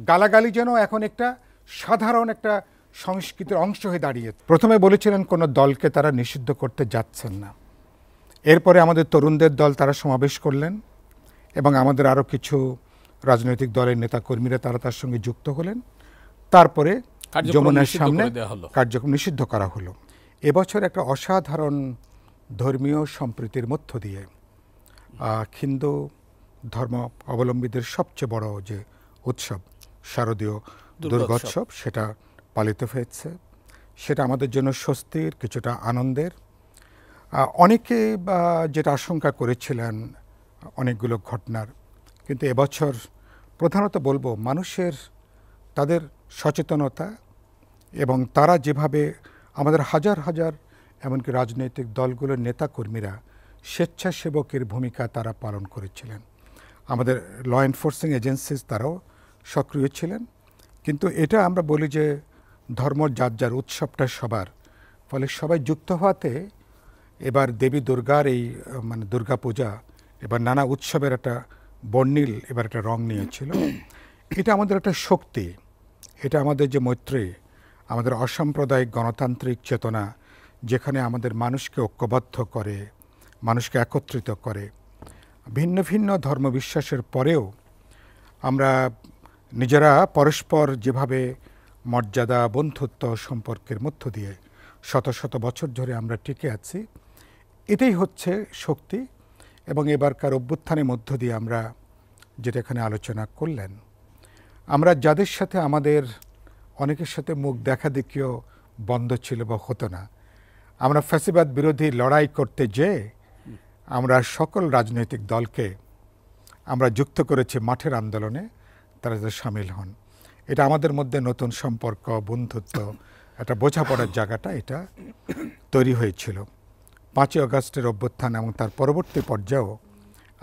গালাগালি যেন এখন একটা সাধারণ একটা সংস্কৃতির অংশ হয়ে দাঁড়িয়ে। প্রথমে বলেছিলেন কোনো দলকে তারা নিষিদ্ধ করতে যাচ্ছেন না, এরপরে আমাদের তরুণদের দল তারা সমাবেশ করলেন এবং আমাদের আরও কিছু রাজনৈতিক দলের নেতাকর্মীরা তারা তার সঙ্গে যুক্ত হলেন, তারপরে যমুনার সামনে কার্যক্রম নিষিদ্ধ করা হলো। এবছর একটা অসাধারণ ধর্মীয় সম্প্রীতির মধ্য দিয়ে হিন্দু ধর্ম অবলম্বীদের সবচেয়ে বড় যে উৎসব শারদীয় দুর্গোৎসব সেটা পালিত হয়েছে। সেটা আমাদের জন্য স্বস্তির, কিছুটা আনন্দের। অনেকে যেটা আশঙ্কা করেছিলেন অনেকগুলো ঘটনার, কিন্তু এবছর প্রধানত বলবো মানুষের তাদের সচেতনতা এবং তারা যেভাবে আমাদের হাজার হাজার এমনকি রাজনৈতিক দলগুলোর নেতাকর্মীরা স্বেচ্ছাসেবকের ভূমিকা তারা পালন করেছিলেন। আমাদের ল এনফোর্সিং এজেন্সিস তারাও সক্রিয় ছিলেন। কিন্তু এটা আমরা বলি যে ধর্ম যার যার উৎসবটা সবার, ফলে সবাই যুক্ত হওয়াতে এবার দেবী দুর্গার এই মানে দুর্গা পূজা এবার নানা উৎসবের একটা বর্ণিল এবার একটা রং নিয়েছিল। এটা আমাদের একটা শক্তি, এটা আমাদের যে মৈত্রী, আমাদের অসাম্প্রদায়িক গণতান্ত্রিক চেতনা যেখানে আমাদের মানুষকে ঐক্যবদ্ধ করে, মানুষকে একত্রিত করে। ভিন্ন ভিন্ন ধর্মবিশ্বাসের পরেও আমরা নিজেরা পরস্পর যেভাবে মর্যাদা বন্ধুত্ব সম্পর্কের মধ্য দিয়ে শত শত বছর ধরে আমরা টিকে আছি, এটাই হচ্ছে শক্তি। এবং এবারকার অভ্যুত্থানের মধ্য দিয়ে আমরা যেটা এখানে আলোচনা করলেন, আমরা যাদের সাথে আমাদের অনেকের সাথে মুখ দেখা দেখিও বন্ধ ছিল বা হতো না, আমরা ফ্যাসিবাদ বিরোধী লড়াই করতে যেয়ে আমরা সকল রাজনৈতিক দলকে আমরা যুক্ত করেছি মাঠের আন্দোলনে, তারা যাতে সামিল হন। এটা আমাদের মধ্যে নতুন সম্পর্ক, বন্ধুত্ব, একটা বোঝাপড়ার জায়গাটা এটা তৈরি হয়েছিল। 5ই আগস্টের অভ্যুত্থান এবং তার পরবর্তী পর্যায়েও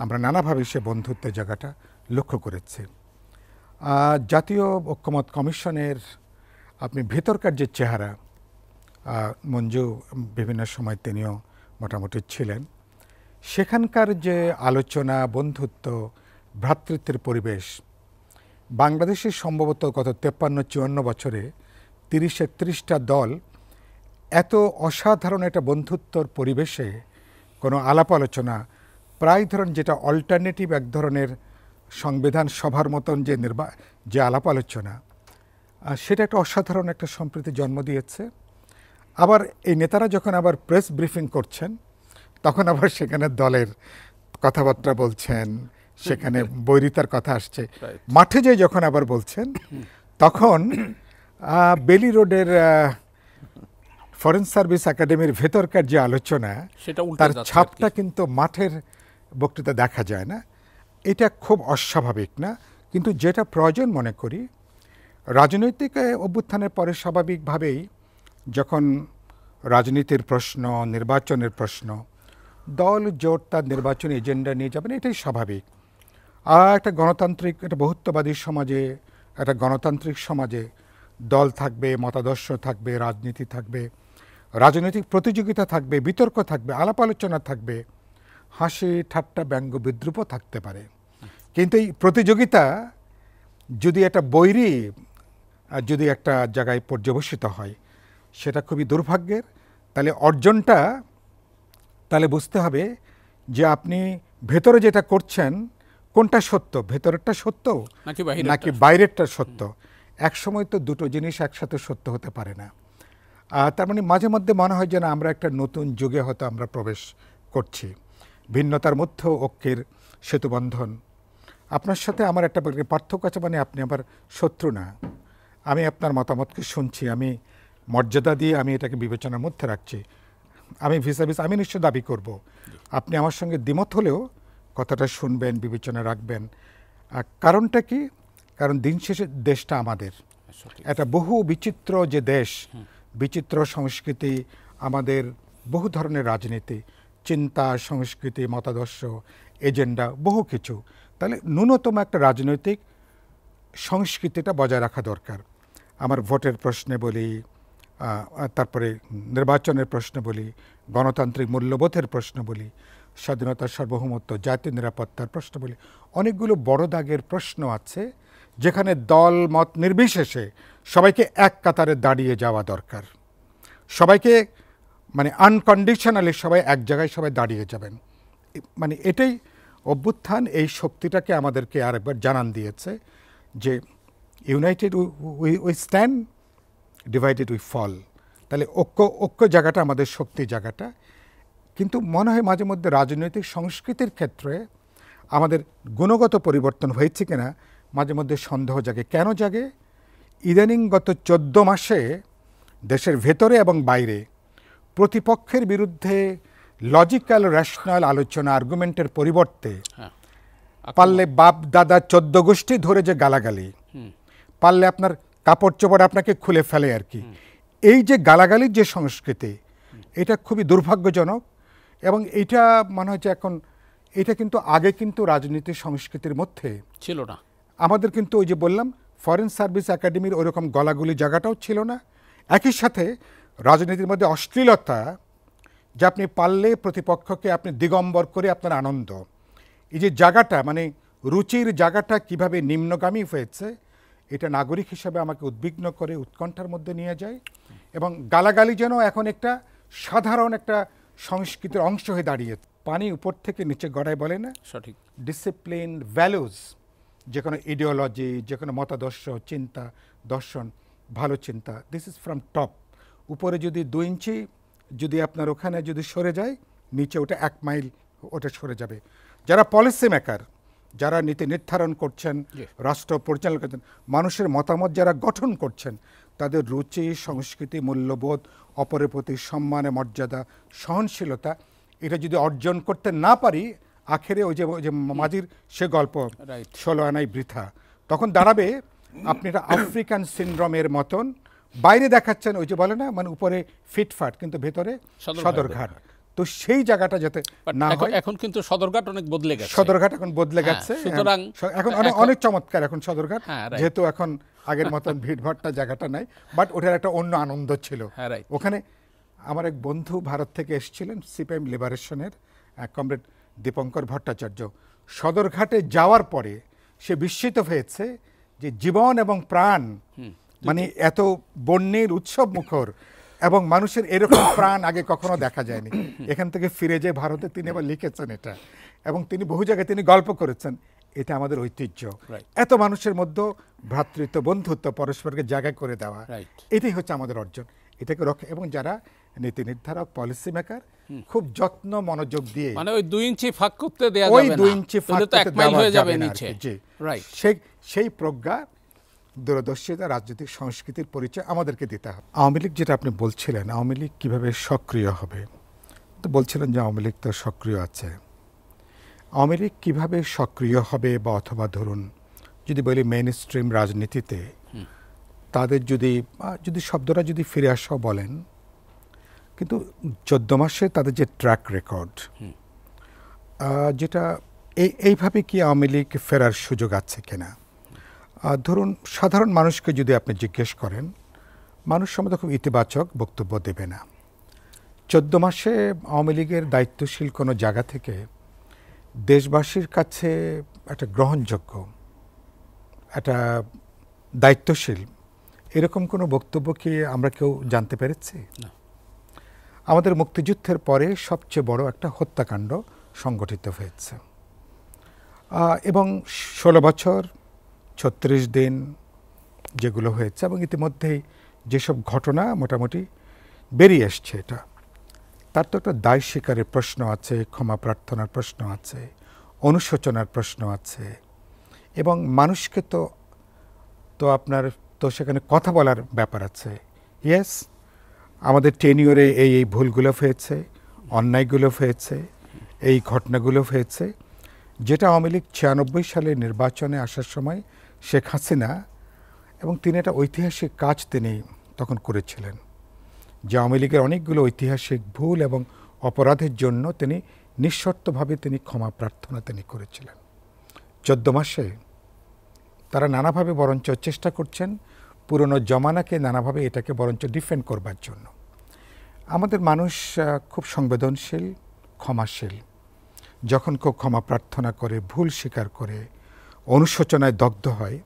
আমরা নানাভাবে সে বন্ধুত্বের জায়গাটা লক্ষ্য করেছি। জাতীয় ঐক্যমত্য কমিশনের আপনি ভেতরকার যে চেহারা, মঞ্জু বিভিন্ন সময় তিনিও মোটামুটি ছিলেন, সেখানকার যে আলোচনা, বন্ধুত্ব, ভ্রাতৃত্বের পরিবেশ, বাংলাদেশের সম্ভবত গত 53-54 বছরে 30-31টা দল এত অসাধারণ একটা বন্ধুত্বর পরিবেশে কোনো আলাপ আলোচনা, প্রায় ধরুন যেটা অল্টারনেটিভ এক ধরনের সংবিধান সভার মতন যে আলাপ আলোচনা, সেটা একটা অসাধারণ একটা সম্প্রীতি জন্ম দিয়েছে। আবার এই নেতারা যখন আবার প্রেস ব্রিফিং করছেন তখন আবার সেখানে দলের কথাবার্তা বলছেন, সেখানে বৈরিতার কথা আসছে। মাঠে যে যখন আবার বলছেন তখন বেলি রোডের ফরেন সার্ভিস একাডেমির ভেতরকার যে আলোচনা, তার ছাপটা কিন্তু মাঠের বক্তৃতা দেখা যায় না। এটা খুব অস্বাভাবিক না, কিন্তু যেটা প্রয়োজন মনে করি, রাজনৈতিক অভ্যুত্থানের পরে স্বাভাবিকভাবেই যখন রাজনীতির প্রশ্ন, নির্বাচনের প্রশ্ন, দল জোট তার নির্বাচনী এজেন্ডা নিয়ে যাবেন, এটাই স্বাভাবিক। আর একটা গণতান্ত্রিক, একটা বহুত্ববাদী সমাজে, একটা গণতান্ত্রিক সমাজে দল থাকবে, মতাদর্শ থাকবে, রাজনীতি থাকবে, রাজনৈতিক প্রতিযোগিতা থাকবে, বিতর্ক থাকবে, আলাপ আলোচনা থাকবে, হাসি ঠাট্টা ব্যঙ্গ বিদ্রুপও থাকতে পারে। কিন্তু এই প্রতিযোগিতা যদি একটা বৈরী যদি একটা জায়গায় পর্যবসিত হয়, সেটা খুবই দুর্ভাগ্যের। তাহলে অর্জনটা তাহলে বুঝতে হবে যে আপনি ভেতরে যেটা করছেন কোনটা সত্য, ভেতরেরটা সত্য নাকি বাইরেরটা সত্য। একসময় তো দুটো জিনিস একসাথে সত্য হতে পারে না। তার মানে মাঝে মধ্যে মনে হয় যে না, আমরা একটা নতুন যুগে হয়তো আমরা প্রবেশ করছি, ভিন্নতার মধ্যেও ঐক্যের সেতুবন্ধন। আপনার সাথে আমার একটা পার্থক্য আছে, মানে আপনি আমার শত্রু না, আমি আপনার মতামতকে শুনছি, আমি মর্যাদা দিয়ে আমি এটাকে বিবেচনার মধ্যে রাখছি, আমি ভিসাভিস আমি নিশ্চয় দাবি করব আপনি আমার সঙ্গে দ্বিমত হলেও কথাটা শুনবেন, বিবেচনা রাখবেন। কারণটা কি? কারণ দিন শেষে দেশটা আমাদের একটা বহু বিচিত্র যে দেশ, বিচিত্র সংস্কৃতি, আমাদের বহু ধরনের রাজনীতি, চিন্তা, সংস্কৃতি, মতাদর্শ, এজেন্ডা, বহু কিছু। তাহলে ন্যূনতম একটা রাজনৈতিক সংস্কৃতিটা বজায় রাখা দরকার। আমার ভোটের প্রশ্নে বলি, তারপরে নির্বাচনের প্রশ্ন বলি, গণতান্ত্রিক মূল্যবোধের প্রশ্ন বলি, স্বাধীনতা, সার্বভৌমত্ব, জাতীয় নিরাপত্তার প্রশ্ন বলি, অনেকগুলো বড় দাগের প্রশ্ন আছে যেখানে দল মত নির্বিশেষে সবাইকে এক কাতারে দাঁড়িয়ে যাওয়া দরকার। সবাইকে মানে আনকন্ডিশনালি সবাই এক জায়গায় সবাই দাঁড়িয়ে যাবেন। মানে এটাই অভ্যুত্থান এই শক্তিটাকে আমাদেরকে আরেকবার জানান দিয়েছে যে united we stand, divided we fall. তাহলে ঐক্য জায়গাটা আমাদের শক্তি জায়গাটা। কিন্তু মনে হয় মাঝে মধ্যে রাজনৈতিক সংস্কৃতির ক্ষেত্রে আমাদের গুণগত পরিবর্তন হয়েছে কিনা মাঝে মধ্যে সন্দেহ জাগে। কেন জাগে? ইদানিং গত 14 মাসে দেশের ভেতরে এবং বাইরে প্রতিপক্ষের বিরুদ্ধে লজিক্যাল রেশনাল আলোচনা আর্গুমেন্টের পরিবর্তে পারলে বাপ দাদা 14 গোষ্ঠী ধরে যে গালাগালি, পারলে আপনার কাপড় চোপড় আপনাকে খুলে ফেলে আর কি, এই যে গালাগালির যে সংস্কৃতি, এটা খুবই দুর্ভাগ্যজনক। এবং এটা মনে হচ্ছে এখন এটা কিন্তু আগে কিন্তু রাজনীতির সংস্কৃতির মধ্যে ছিল না। আমাদের কিন্তু ওই যে বললাম ফরেন সার্ভিস একাডেমির ওইরকম গলাগুলি জায়গাটাও ছিল না। একই সাথে রাজনীতির মধ্যে অশ্লীলতা, যে আপনি পারলে প্রতিপক্ষকে আপনি দিগম্বর করে আপনার আনন্দ, এই যে জায়গাটা মানে রুচির জায়গাটা কিভাবে নিম্নগামী হয়েছে, এটা নাগরিক হিসাবে আমাকে উদ্বিগ্ন করে, উৎকণ্ঠার মধ্যে নিয়ে যায়। এবং গালাগালি যেন এখন একটা সাধারণ একটা সংস্কৃতির অংশ হয়ে দাঁড়িয়ে। পানি উপর থেকে নিচে গড়ায় বলে না, সঠিক। ডিসিপ্লিন, ভ্যালুজ, যে কোনো ইডিওলজি, যে কোনো মতাদর্শ, চিন্তা, দর্শন, ভালো চিন্তা, দিস ইজ ফ্রম টপ। উপরে যদি 2 ইঞ্চি যদি আপনার ওখানে যদি সরে যায়, নিচে ওটা 1 মাইল ওটা সরে যাবে। যারা পলিসি মেকার, যারা নীতি নির্ধারণ করছেন, রাষ্ট্র পরিচালনা করছেন, মানুষের মতামত যারা গঠন করছেন, তাদের রুচি, সংস্কৃতি, মূল্যবোধ, অপরের প্রতি সম্মানে মর্যাদা, সহনশীলতা, এটা যদি অর্জন করতে না পারি, আখেরে ওই যে মাঝির সে গল্প 16 আনাই বৃথা, তখন দাঁড়াবে আপনি এটা আফ্রিকান সিনড্রোমের মতন। বাইরে দেখাচ্ছেন ওই যে বলে না মানে উপরে ফিটফাট কিন্তু ভেতরে সদরঘাট। তো সেই জায়গাটা যাতে না হয়। এখন কিন্তু সদরঘাট অনেক বদলে গেছে। সদরঘাট এখন বদলে গেছে, সুতরাং এখন অনেক চমৎকার এখন সদরঘাট, যেহেতু এখন আগের মতন ভিড়ভাট্টা জায়গাটা নাই, বাট ওটার একটা অন্য আনন্দ ছিল ওখানে। আমার এক বন্ধু ভারত থেকে এসেছিলেন, সিপিএম লিবারেশনের কমরেড দীপঙ্কর ভট্টাচার্য, সদরঘাটে যাওয়ার পরে সে বিস্মিত হয়েছে যে জীবন এবং প্রাণ মানে এত বন্যের উৎসব মুখর এবং মানুষের এরকম প্রাণ আগে কখনো দেখা যায়নি। এখান থেকে ফিরে যে ভারতে তিনি আবার লিখেছেন এটা, এবং তিনি বহু জায়গায় তিনি গল্প করেছেন, এটা আমাদের ঐতিহ্য। এত মানুষের মধ্যে ভ্রাতৃত্ব, বন্ধুত্ব, পরস্পরকে জায়গা করে দেওয়া, এটাই হচ্ছে আমাদের অর্জন। এটাকে রক্ষা, এবং যারা নীতি নির্ধারক, পলিসি মেকার খুব যত্ন মনোযোগ দিয়ে মানে ওই 2 ইঞ্চি ফাঁক করতে দেয়া যাবে না, ওই 2 ইঞ্চি ফাঁক করতে দেওয়া যাবে না। সেই প্রজ্ঞা, দূরদর্শিতা, রাজনৈতিক সংস্কৃতির পরিচয় আমাদেরকে দিতে হবে। আওয়ামী লীগ যেটা আপনি বলছিলেন, আওয়ামী লীগ কীভাবে সক্রিয় হবে, তো বলছিলেন যে আওয়ামী লীগ তো সক্রিয় আছে। আওয়ামী লীগ কীভাবে সক্রিয় হবে, বা অথবা ধরুন যদি বলি মেইন স্ট্রিম রাজনীতিতে তাদের যদি শব্দটা যদি ফিরে আসাও বলেন, কিন্তু 14 মাসে তাদের যে ট্র্যাক রেকর্ড, যেটা এইভাবে কি আওয়ামী লীগ ফেরার সুযোগ আছে কিনা। ধরুন সাধারণ মানুষকে যদি আপনি জিজ্ঞেস করেন, মানুষ সম্বন্ধে খুব ইতিবাচক বক্তব্য দেবে না। 14 মাসে আওয়ামী লীগের দায়িত্বশীল কোনো জায়গা থেকে দেশবাসীর কাছে একটা গ্রহণযোগ্য, একটা দায়িত্বশীল এরকম কোনো বক্তব্য কি আমরা কেউ জানতে পেরেছি? আমাদের মুক্তিযুদ্ধের পরে সবচেয়ে বড় একটা হত্যাকাণ্ড সংগঠিত হয়েছে, এবং 16 বছর 36 দিন যেগুলো হয়েছে, এবং ইতিমধ্যেই যেসব ঘটনা মোটামুটি বেরিয়ে এসছে, এটা তার তো একটা দায় স্বীকারের প্রশ্ন আছে, ক্ষমা প্রার্থনার প্রশ্ন আছে, অনুশোচনার প্রশ্ন আছে, এবং মানুষকে তো আপনার তো সেখানে কথা বলার ব্যাপার আছে। ইয়েস, আমাদের টেনিওরে এই ভুলগুলো হয়েছে, অন্যায়গুলো হয়েছে, এই ঘটনাগুলো হয়েছে, যেটা আওয়ামী লীগ 96 সালে নির্বাচনে আসার সময় শেখ হাসিনা, এবং তিনি একটা ঐতিহাসিক কাজ তিনি তখন করেছিলেন, যে আওয়ামী লীগের অনেকগুলো ঐতিহাসিক ভুল এবং অপরাধের জন্য তিনি নিঃশর্তভাবে তিনি ক্ষমা প্রার্থনা তিনি করেছিলেন। 14 মাসে তারা নানাভাবে বরঞ্চ চেষ্টা করছেন পুরনো জমানাকে নানাভাবে এটাকে বরঞ্চ ডিফেন্ড করবার জন্য। আমাদের মানুষ খুব সংবেদনশীল, ক্ষমাশীল। যখন কেউ ক্ষমা প্রার্থনা করে, ভুল স্বীকার করে, অনুশোচনায় দগ্ধ হয়,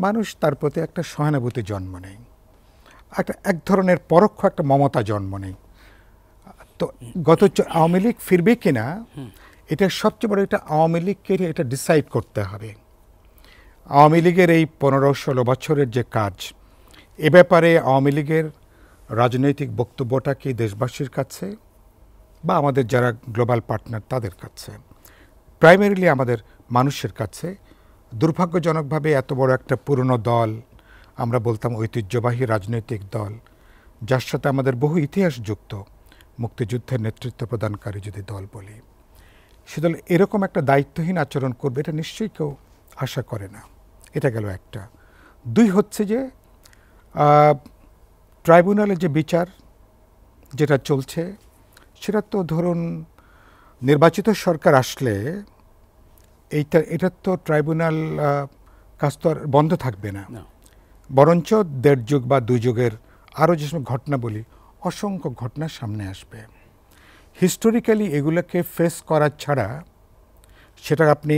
মানুষ তার প্রতি একটা সহানুভূতি জন্ম নেয়, এক ধরনের পরোক্ষ একটা মমতা জন্ম নেয়। তো আওয়ামী লীগ ফিরবে কিনা এটা সবচেয়ে বড়, এটা আওয়ামী লীগকে এটা ডিসাইড করতে হবে। আওয়ামী লীগের এই 15-16 বছরের যে কাজ, এ ব্যাপারে আওয়ামী লীগের রাজনৈতিক বক্তব্যটা কি দেশবাসীর কাছে বা আমাদের যারা গ্লোবাল পার্টনার তাদের কাছে, প্রাইমারিলি আমাদের মানুষের কাছে দুর্ভাগ্যজনকভাবে এত বড় একটা পুরনো দল, আমরা বলতাম ঐতিহ্যবাহী রাজনৈতিক দল, যার সাথে আমাদের বহু ইতিহাস যুক্ত, মুক্তিযুদ্ধের নেতৃত্ব প্রদানকারী যদি দল বলি, সে দল এরকম একটা দায়িত্বহীন আচরণ করবে এটা নিশ্চয়ই কেউ আশা করে না। এটা গেল একটা। দুই হচ্ছে যে ট্রাইব্যুনালে যে বিচার যেটা চলছে, সেটা তো ধরুন নির্বাচিত সরকার আসলে এটার তো ট্রাইব্যুনাল কাজ তো আর বন্ধ থাকবে না, বরঞ্চ 1.5 যুগ বা 2 যুগের আরও যেসব ঘটনা বলি, অসংখ্য ঘটনা সামনে আসবে। হিস্টোরিক্যালি এগুলোকে ফেস করা ছাড়া, সেটা আপনি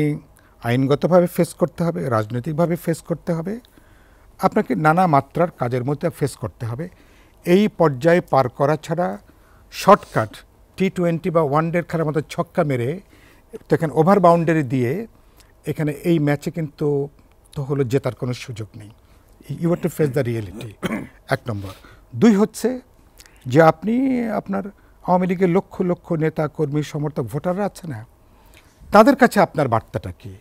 আইনগতভাবে ফেস করতে হবে, রাজনৈতিকভাবে ফেস করতে হবে, আপনাকে নানা মাত্রার কাজের মধ্যে ফেস করতে হবে। এই পর্যায়ে পার করা ছাড়া শর্টকাট T20 বা ওয়ানডের খেলার মতো ছক্কা মেরে এখানে ওভার বাউন্ডারি দিয়ে এখানে এই ম্যাচে কিন্তু তো হলো জেতার কোনো সুযোগ নেই। You have to face the reality, 1 number. 2 হচ্ছে যে আপনি আপনার আওয়ামী লীগের লক্ষ লক্ষ নেতা কর্মী সমর্থক ভোটাররা আছে না, তাদের কাছে আপনার বার্তাটা কী?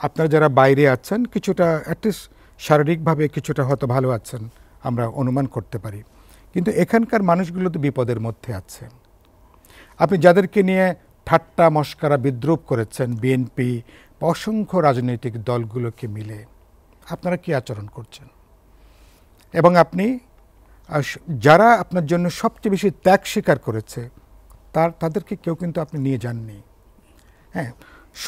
আপনারা যারা বাইরে আছেন কিছুটা অ্যাটলিস্ট শারীরিকভাবে কিছুটা হয়তো ভালো আছেন, আমরা অনুমান করতে পারি, কিন্তু এখানকার মানুষগুলো তো বিপদের মধ্যে আছে। আপনি যাদেরকে নিয়ে ঠাট্টা মশকরা বিদ্রুপ করেছেন, বিএনপি অসংখ্য রাজনৈতিক দলগুলোকে মিলে, আপনারা কি আচরণ করছেন? এবং আপনি যারা আপনার জন্য সবচেয়ে বেশি ত্যাগ স্বীকার করেছে তাদেরকে কেউ কিন্তু আপনি নিয়ে যাননি। হ্যাঁ,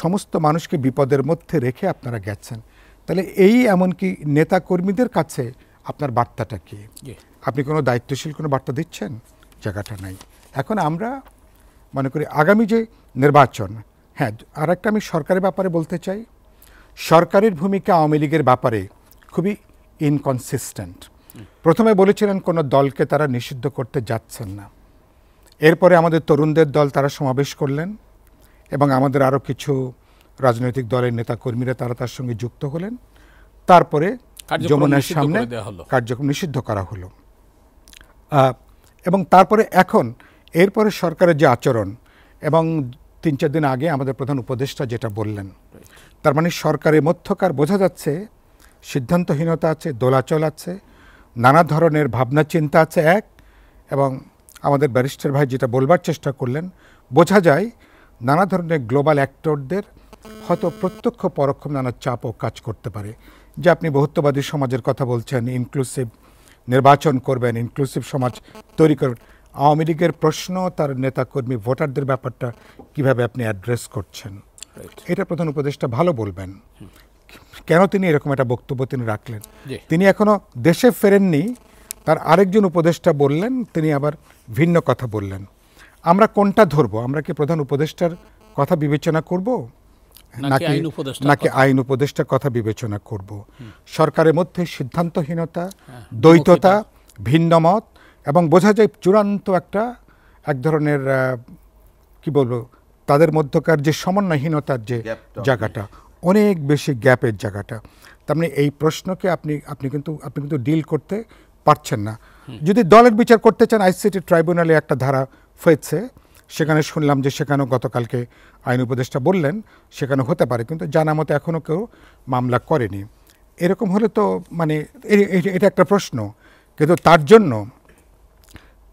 সমস্ত মানুষকে বিপদের মধ্যে রেখে আপনারা গেছেন। তাহলে এই এমনকি নেতা কর্মীদের কাছে আপনার বার্তাটা কি? আপনি কোনো দায়িত্বশীল কোনো বার্তা দিচ্ছেন? জায়গাটা নাই। এখন আমরা মনে করি আগামী যে নির্বাচন, হ্যাঁ, আর একটা আমি সরকারের ব্যাপারে বলতে চাই, সরকারের ভূমিকা আওয়ামী লীগের ব্যাপারে খুবই ইনকনসিস্টেন্ট। প্রথমে বলেছিলেন কোনো দলকে তারা নিষিদ্ধ করতে যাচ্ছেন না, এরপরে আমাদের তরুণদের দল তারা সমাবেশ করলেন এবং আমাদের আরও কিছু রাজনৈতিক দলের নেতা কর্মীরা তারা তার সঙ্গে যুক্ত হলেন, তারপরে যমুনার সামনে কার্যক্রম নিষিদ্ধ করা হলো। এবং তারপরে এখন এরপরে সরকারের যে আচরণ, এবং 3-4 দিন আগে আমাদের প্রধান উপদেষ্টা যেটা বললেন, তার মানে সরকারের মধ্যকার বোঝা যাচ্ছে সিদ্ধান্তহীনতা আছে, দোলাচল আছে, নানা ধরনের ভাবনা চিন্তা আছে এক, এবং আমাদের ব্যারিস্টার ভাই যেটা বলবার চেষ্টা করলেন, বোঝা যায় নানা ধরনের গ্লোবাল অ্যাক্টরদের হয়তো প্রত্যক্ষ পরোক্ষ নানা চাপও কাজ করতে পারে। যে আপনি বহুত্ববাদী সমাজের কথা বলছেন, ইনক্লুসিভ নির্বাচন করবেন, ইনক্লুসিভ সমাজ তৈরি করবেন, আওয়ামী লীগের প্রশ্ন, তার নেতাকর্মী ভোটারদের ব্যাপারটা কিভাবে আপনি অ্যাড্রেস করছেন, এটা প্রধান উপদেষ্টা ভালো বলবেন। কেন তিনি এরকম একটা বক্তব্য তিনি রাখলেন? তিনি এখনো দেশে ফেরেননি, তার আরেকজন উপদেষ্টা বললেন, তিনি আবার ভিন্ন কথা বললেন। আমরা কোনটা ধরবো? আমরা কি প্রধান উপদেষ্টার কথা বিবেচনা করব নাকি আইন উপদেষ্টার কথা বিবেচনা করব? সরকারের মধ্যে সিদ্ধান্তহীনতা, দ্বৈততা, ভিন্নমত, এবং বোঝা যায় চূড়ান্ত এক ধরনের কি বলবো, তাদের মধ্যকার যে সমন্বয়হীনতার যে জায়গাটা, অনেক বেশি গ্যাপের জায়গাটা। তার মানে এই প্রশ্নকে আপনি কিন্তু ডিল করতে পারছেন না। যদি দলের বিচার করতে চান, আইসিটি ট্রাইব্যুনালে একটা ধারা হয়েছে, সেখানে শুনলাম যে সেখানেও গতকালকে আইন উপদেষ্টা বললেন সেখানে হতে পারে, কিন্তু জানা মতো এখনও কেউ মামলা করেনি। এরকম হলে তো মানে এটা একটা প্রশ্ন, কিন্তু তার জন্য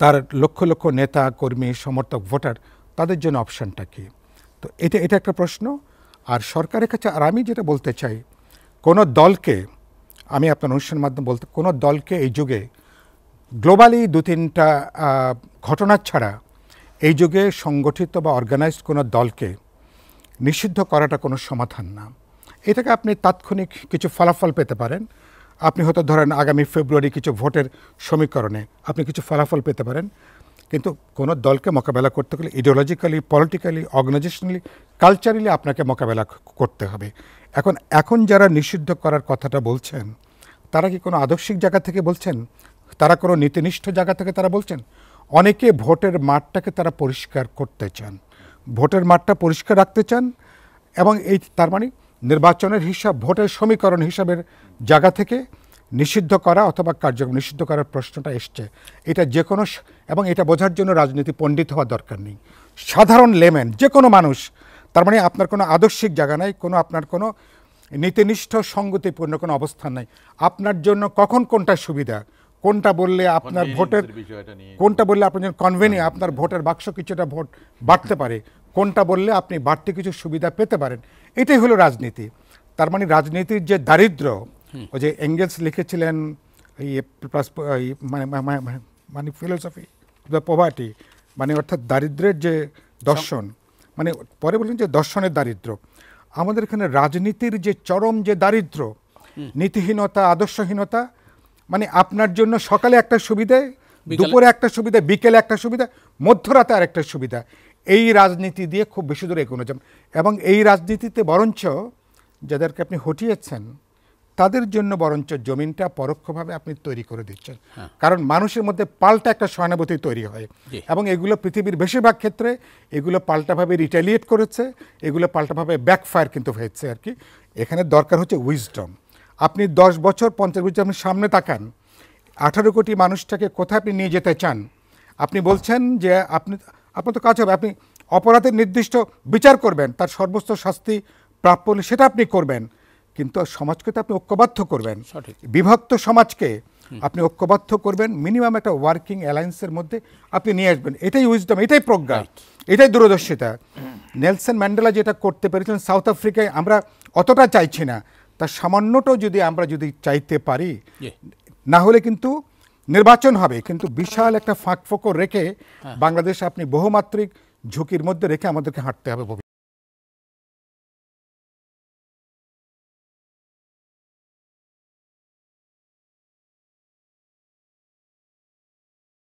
তার লক্ষ লক্ষ নেতা কর্মী সমর্থক ভোটার তাদের জন্য অপশানটা কি? তো এটা একটা প্রশ্ন। আর সরকারের কাছে, আর আমি যেটা বলতে চাই, কোনো দলকে, আমি আপনার অনুষ্ঠানের মাধ্যমে বলতে, কোনো দলকে এই যুগে গ্লোবালি 2-3টা ঘটনা ছাড়া এই যুগে সংগঠিত বা অর্গানাইজড কোনো দলকে নিষিদ্ধ করাটা কোনো সমাধান না। এটাকে আপনি তাৎক্ষণিক কিছু ফলাফল পেতে পারেন, আপনি হয়তো ধরেন আগামী ফেব্রুয়ারি কিছু ভোটের সমীকরণে আপনি কিছু ফলাফল পেতে পারেন, কিন্তু কোনো দলকে মোকাবেলা করতে গেলে ইডিওলজিক্যালি, পলিটিক্যালি, অর্গানাইজেশনালি কালচারালি আপনাকে মোকাবেলা করতে হবে। এখন যারা নিষিদ্ধ করার কথাটা বলছেন, তারা কি কোনো আদর্শিক জায়গা থেকে বলছেন? তারা কোনো নীতিনিষ্ঠ জায়গা থেকে তারা বলছেন? অনেকে ভোটের মাঠটাকে তারা পরিষ্কার করতে চান, ভোটের মাঠটা পরিষ্কার রাখতে চান, এবং এই তার মানে নির্বাচনের হিসাব, ভোটের সমীকরণ হিসাবের জায়গা থেকে নিষিদ্ধ করা অথবা কার্যক্রম নিষিদ্ধ করার প্রশ্নটা এসছে। এটা যে কোনো, এবং এটা বোঝার জন্য রাজনীতি পণ্ডিত হওয়ার দরকার নেই, সাধারণ লেম্যান যে কোনো মানুষ, তার মানে আপনার কোনো আদর্শিক জায়গা নাই, আপনার কোনো নীতিনিষ্ঠ সঙ্গতিপূর্ণ কোনো অবস্থান নাই। আপনার জন্য কখন কোনটা সুবিধা, কোনটা বললে আপনার ভোটের, কোনটা বললে আপনার জন্য কনভেনিয়েন্ট, আপনার ভোটের বাক্স কিছুটা ভোট বাড়তে পারে, কোনটা বললে আপনি বাড়তি কিছু সুবিধা পেতে পারেন, এটাই হলো রাজনীতি। তার মানে রাজনীতির যে দারিদ্র্য, ওই যে এঙ্গেলস লিখেছিলেন মানে ফিলোসফি দ্য পভার্টি, মানে অর্থাৎ দারিদ্র্যের যে দর্শন, মানে পরে বললেন যে দর্শনের দারিদ্র্য। আমাদের এখানে রাজনীতির যে চরম যে দারিদ্র্য, নীতিহীনতা, আদর্শহীনতা, মানে আপনার জন্য সকালে একটা সুবিধা, দুপুরে একটা সুবিধা, বিকেলে একটা সুবিধা, মধ্যরাতে আরেকটা সুবিধা। এই রাজনীতি দিয়ে খুব বেশি দূরে এগোনো যাবে। এবং এই রাজনীতিতে বরঞ্চ যাদেরকে আপনি হটিয়েছেন, তাদের জন্য বরঞ্চ জমিনটা পরোক্ষভাবে আপনি তৈরি করে দিচ্ছেন। কারণ মানুষের মধ্যে পাল্টা একটা সহানুভূতি তৈরি হয়, এবং এগুলো পৃথিবীর বেশিরভাগ ক্ষেত্রে এগুলো পাল্টাভাবে রিটেলিয়েট করেছে, এগুলো পাল্টাভাবে ব্যাকফায়ার কিন্তু হয়েছে আর কি। এখানে দরকার হচ্ছে উইজডম। আপনি 10 বছর 50 বছর আপনি সামনে তাকান, 18 কোটি মানুষটাকে কোথায় আপনি নিয়ে যেতে চান? আপনি বলছেন যে আপনার তো কাজ হবে, আপনি অপরাধের নির্দিষ্ট বিচার করবেন, তার সর্বোচ্চ শাস্তি প্রাপ্য হলে সেটা আপনি করবেন, কিন্তু সমাজকে তো আপনি ঐক্যবদ্ধ করবেন, বিভক্ত সমাজকে আপনি ঐক্যবদ্ধ করবেন, মিনিমাম একটা ওয়ার্কিং অ্যালায়েন্সের মধ্যে আপনি নিয়ে আসবেন। এটাই উইজডম, এটাই প্রজ্ঞা, এটাই দূরদর্শিতা। নেলসন ম্যান্ডেলা যেটা করতে পেরেছিলেন সাউথ আফ্রিকায়, আমরা অতটা চাইছি না, তার সামান্যটাও আমরা যদি চাইতে পারি, না হলে কিন্তু নির্বাচন হবে, কিন্তু বিশাল একটা ফাঁক ফোকর রেখে বাংলাদেশ আপনি বহুমাত্রিক ঝুঁকির মধ্যে রেখে আমাদেরকে হাঁটতে হবে।